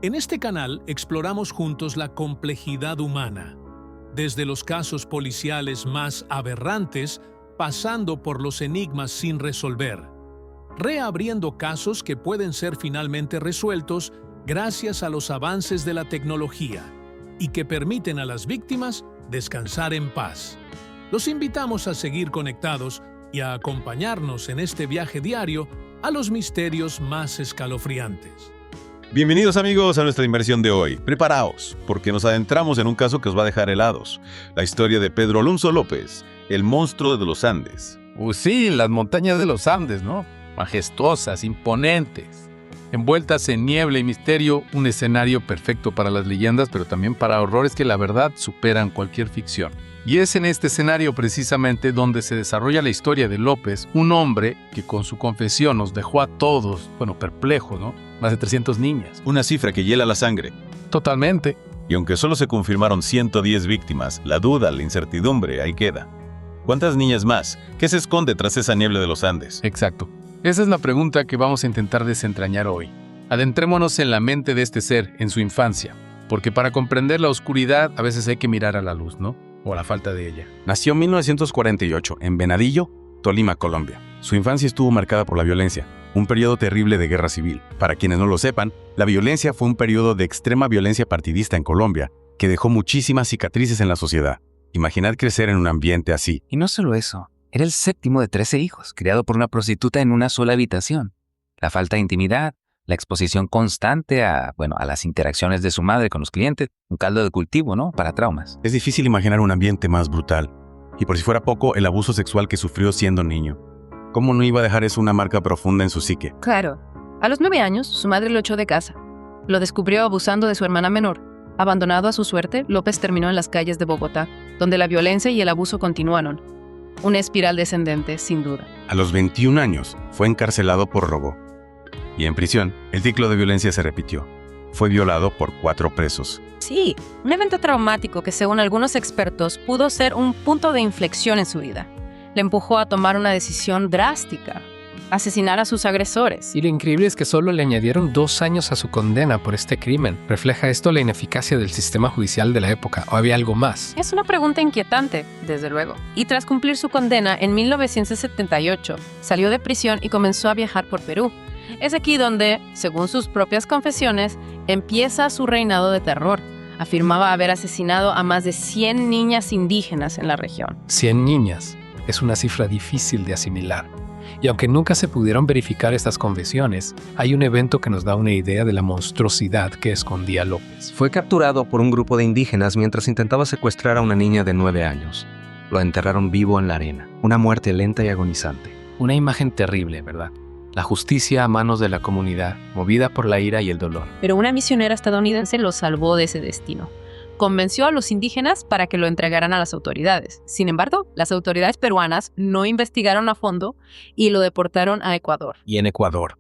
En este canal exploramos juntos la complejidad humana, desde los casos policiales más aberrantes, pasando por los enigmas sin resolver, reabriendo casos que pueden ser finalmente resueltos gracias a los avances de la tecnología y que permiten a las víctimas descansar en paz. Los invitamos a seguir conectados y a acompañarnos en este viaje diario a los misterios más escalofriantes. Bienvenidos amigos a nuestra inmersión de hoy. Preparaos, porque nos adentramos en un caso que os va a dejar helados. La historia de Pedro Alonso López, el monstruo de los Andes. Sí, las montañas de los Andes, ¿no? Majestuosas, imponentes, envueltas en niebla y misterio, un escenario perfecto para las leyendas, pero también para horrores que la verdad superan cualquier ficción. Y es en este escenario precisamente donde se desarrolla la historia de López, un hombre que con su confesión nos dejó a todos, perplejos, ¿no? Más de 300 niñas. Una cifra que hiela la sangre. Totalmente. Y aunque solo se confirmaron 110 víctimas, la duda, la incertidumbre, ahí queda. ¿Cuántas niñas más? ¿Qué se esconde tras esa niebla de los Andes? Exacto. Esa es la pregunta que vamos a intentar desentrañar hoy. Adentrémonos en la mente de este ser, en su infancia, porque para comprender la oscuridad a veces hay que mirar a la luz, ¿no? O a la falta de ella. Nació en 1948 en Venadillo, Tolima, Colombia. Su infancia estuvo marcada por la violencia, un periodo terrible de guerra civil. Para quienes no lo sepan, la violencia fue un periodo de extrema violencia partidista en Colombia que dejó muchísimas cicatrices en la sociedad. Imaginad crecer en un ambiente así. Y no solo eso, era el séptimo de 13 hijos, criado por una prostituta en una sola habitación. La falta de intimidad, la exposición constante a las interacciones de su madre con los clientes, un caldo de cultivo, ¿no? Para traumas. Es difícil imaginar un ambiente más brutal. Y por si fuera poco, el abuso sexual que sufrió siendo niño. ¿Cómo no iba a dejar eso una marca profunda en su psique? Claro. A los 9 años, su madre lo echó de casa. Lo descubrió abusando de su hermana menor. Abandonado a su suerte, López terminó en las calles de Bogotá, donde la violencia y el abuso continuaron. Una espiral descendente, sin duda. A los 21 años, fue encarcelado por robo. Y en prisión, el ciclo de violencia se repitió. Fue violado por 4 presos. Sí, un evento traumático que, según algunos expertos, pudo ser un punto de inflexión en su vida. Le empujó a tomar una decisión drástica: asesinar a sus agresores. Y lo increíble es que solo le añadieron 2 años a su condena por este crimen. ¿Refleja esto la ineficacia del sistema judicial de la época o había algo más? Es una pregunta inquietante, desde luego. Y tras cumplir su condena en 1978, salió de prisión y comenzó a viajar por Perú. Es aquí donde, según sus propias confesiones, empieza su reinado de terror. Afirmaba haber asesinado a más de 100 niñas indígenas en la región. 100 niñas. Es una cifra difícil de asimilar. Y aunque nunca se pudieron verificar estas confesiones, hay un evento que nos da una idea de la monstruosidad que escondía López. Fue capturado por un grupo de indígenas mientras intentaba secuestrar a una niña de 9 años. Lo enterraron vivo en la arena. Una muerte lenta y agonizante. Una imagen terrible, ¿verdad? La justicia a manos de la comunidad, movida por la ira y el dolor. Pero una misionera estadounidense lo salvó de ese destino. Convenció a los indígenas para que lo entregaran a las autoridades. Sin embargo, las autoridades peruanas no investigaron a fondo y lo deportaron a Ecuador. Y en Ecuador.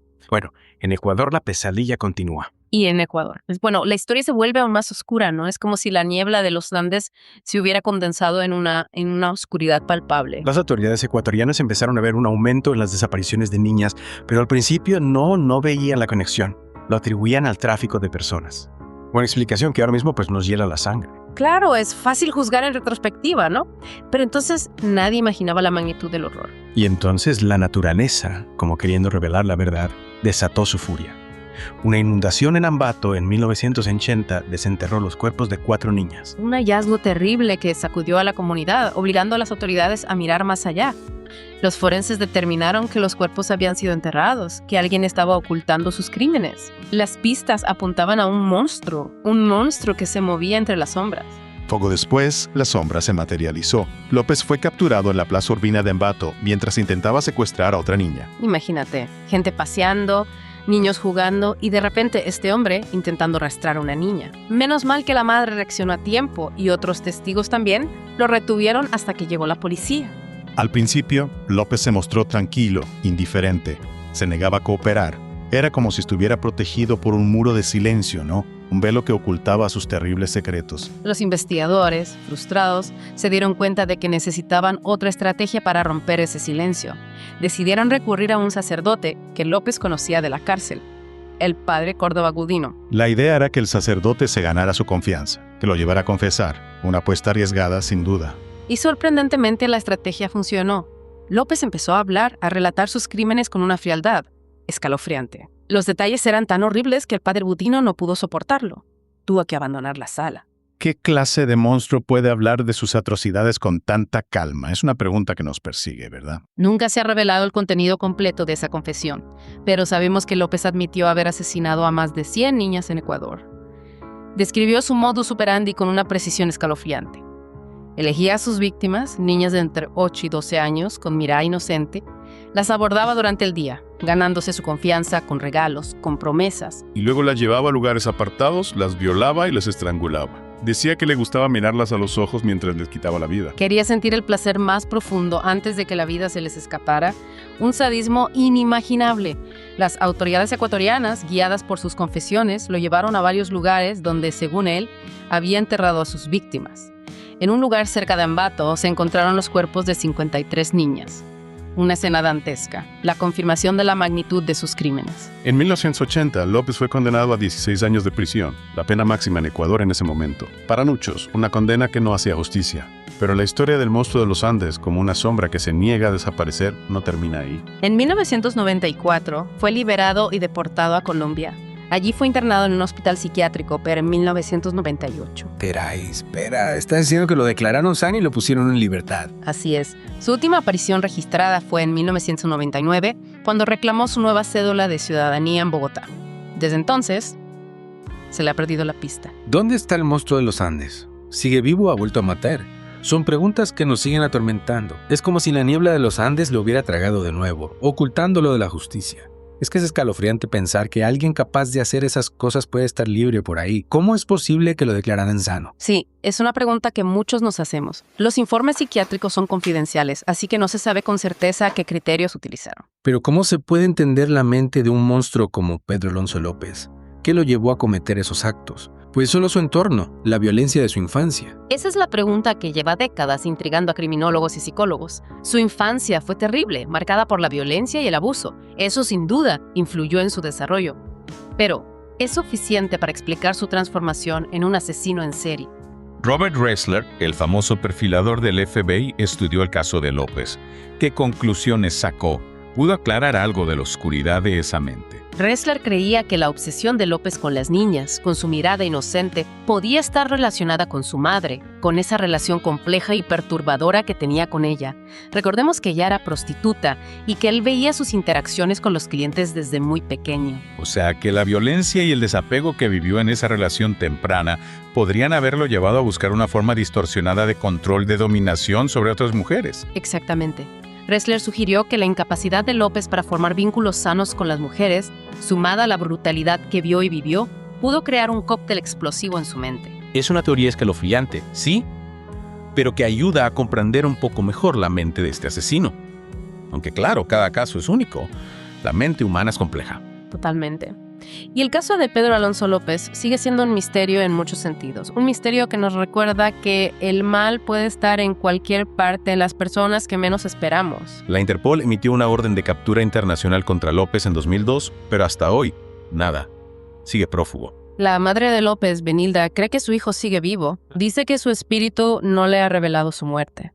En Ecuador la pesadilla continúa. Y en Ecuador. La historia se vuelve aún más oscura, ¿no? Es como si la niebla de los Andes se hubiera condensado en una oscuridad palpable. Las autoridades ecuatorianas empezaron a ver un aumento en las desapariciones de niñas, pero al principio no veían la conexión. Lo atribuían al tráfico de personas. Una explicación que ahora mismo nos hiela la sangre. Claro, es fácil juzgar en retrospectiva, ¿no? Pero entonces nadie imaginaba la magnitud del horror. Y entonces la naturaleza, como queriendo revelar la verdad, desató su furia. Una inundación en Ambato en 1980 desenterró los cuerpos de 4 niñas. Un hallazgo terrible que sacudió a la comunidad, obligando a las autoridades a mirar más allá. Los forenses determinaron que los cuerpos habían sido enterrados, que alguien estaba ocultando sus crímenes. Las pistas apuntaban a un monstruo que se movía entre las sombras. Poco después, la sombra se materializó. López fue capturado en la plaza urbina de Ambato mientras intentaba secuestrar a otra niña. Imagínate, gente paseando, niños jugando y de repente este hombre intentando arrastrar a una niña. Menos mal que la madre reaccionó a tiempo y otros testigos también lo retuvieron hasta que llegó la policía. Al principio, López se mostró tranquilo, indiferente. Se negaba a cooperar. Era como si estuviera protegido por un muro de silencio, ¿no? Un velo que ocultaba sus terribles secretos. Los investigadores, frustrados, se dieron cuenta de que necesitaban otra estrategia para romper ese silencio. Decidieron recurrir a un sacerdote que López conocía de la cárcel. el padre Córdoba Gudino. La idea era que el sacerdote se ganara su confianza, que lo llevara a confesar, una apuesta arriesgada sin duda. Y sorprendentemente la estrategia funcionó. López empezó a hablar, a relatar sus crímenes con una frialdad escalofriante. Los detalles eran tan horribles que el padre Gudino no pudo soportarlo. Tuvo que abandonar la sala. ¿Qué clase de monstruo puede hablar de sus atrocidades con tanta calma? Es una pregunta que nos persigue, ¿verdad? Nunca se ha revelado el contenido completo de esa confesión, pero sabemos que López admitió haber asesinado a más de 100 niñas en Ecuador. Describió su modus operandi con una precisión escalofriante. Elegía a sus víctimas, niñas de entre 8 y 12 años, con mirada inocente, las abordaba durante el día, ganándose su confianza con regalos, con promesas. Y luego las llevaba a lugares apartados, las violaba y las estrangulaba. Decía que le gustaba mirarlas a los ojos mientras les quitaba la vida. Quería sentir el placer más profundo antes de que la vida se les escapara, un sadismo inimaginable. Las autoridades ecuatorianas, guiadas por sus confesiones, lo llevaron a varios lugares donde, según él, había enterrado a sus víctimas. En un lugar cerca de Ambato se encontraron los cuerpos de 53 niñas. Una escena dantesca, la confirmación de la magnitud de sus crímenes. En 1980, López fue condenado a 16 años de prisión, la pena máxima en Ecuador en ese momento. Para muchos, una condena que no hacía justicia. Pero la historia del monstruo de los Andes, como una sombra que se niega a desaparecer, no termina ahí. En 1994, fue liberado y deportado a Colombia. Allí fue internado en un hospital psiquiátrico, pero en 1998. Espera, ¿estás diciendo que lo declararon sano y lo pusieron en libertad? Así es. Su última aparición registrada fue en 1999, cuando reclamó su nueva cédula de ciudadanía en Bogotá. Desde entonces, se le ha perdido la pista. ¿Dónde está el monstruo de los Andes? ¿Sigue vivo o ha vuelto a matar? Son preguntas que nos siguen atormentando. Es como si la niebla de los Andes lo hubiera tragado de nuevo, ocultándolo de la justicia. Es que es escalofriante pensar que alguien capaz de hacer esas cosas puede estar libre por ahí. ¿Cómo es posible que lo declararan sano? Sí, es una pregunta que muchos nos hacemos. Los informes psiquiátricos son confidenciales, así que no se sabe con certeza qué criterios utilizaron. Pero ¿cómo se puede entender la mente de un monstruo como Pedro Alonso López? ¿Qué lo llevó a cometer esos actos? Pues solo su entorno, la violencia de su infancia. Esa es la pregunta que lleva décadas intrigando a criminólogos y psicólogos. Su infancia fue terrible, marcada por la violencia y el abuso. Eso sin duda influyó en su desarrollo. Pero, ¿es suficiente para explicar su transformación en un asesino en serie? Robert Ressler, el famoso perfilador del FBI, estudió el caso de López. ¿Qué conclusiones sacó? Pudo aclarar algo de la oscuridad de esa mente. Ressler creía que la obsesión de López con las niñas, con su mirada inocente, podía estar relacionada con su madre, con esa relación compleja y perturbadora que tenía con ella. Recordemos que ella era prostituta y que él veía sus interacciones con los clientes desde muy pequeño. O sea, que la violencia y el desapego que vivió en esa relación temprana podrían haberlo llevado a buscar una forma distorsionada de control, de dominación sobre otras mujeres. Exactamente. Ressler sugirió que la incapacidad de López para formar vínculos sanos con las mujeres, sumada a la brutalidad que vio y vivió, pudo crear un cóctel explosivo en su mente. Es una teoría escalofriante, sí, pero que ayuda a comprender un poco mejor la mente de este asesino. Aunque claro, cada caso es único. La mente humana es compleja. Totalmente. Y el caso de Pedro Alonso López sigue siendo un misterio en muchos sentidos. Un misterio que nos recuerda que el mal puede estar en cualquier parte en las personas que menos esperamos. La Interpol emitió una orden de captura internacional contra López en 2002, pero hasta hoy, nada. Sigue prófugo. La madre de López, Benilda, cree que su hijo sigue vivo. Dice que su espíritu no le ha revelado su muerte.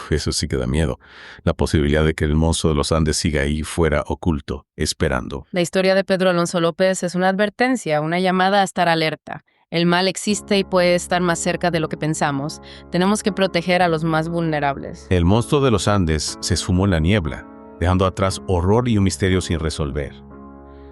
Eso sí que da miedo. La posibilidad de que el monstruo de los Andes siga ahí fuera oculto, esperando. La historia de Pedro Alonso López es una advertencia, una llamada a estar alerta. El mal existe y puede estar más cerca de lo que pensamos. Tenemos que proteger a los más vulnerables. El monstruo de los Andes se esfumó en la niebla, dejando atrás horror y un misterio sin resolver.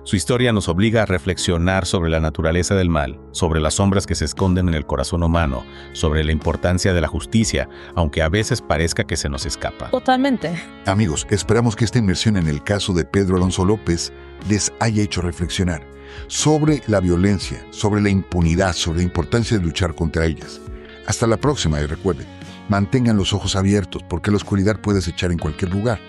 Su historia nos obliga a reflexionar sobre la naturaleza del mal, sobre las sombras que se esconden en el corazón humano, sobre la importancia de la justicia, aunque a veces parezca que se nos escapa. Totalmente. Amigos, esperamos que esta inmersión en el caso de Pedro Alonso López les haya hecho reflexionar sobre la violencia, sobre la impunidad, sobre la importancia de luchar contra ellas. Hasta la próxima y recuerden, mantengan los ojos abiertos porque la oscuridad puede acechar en cualquier lugar.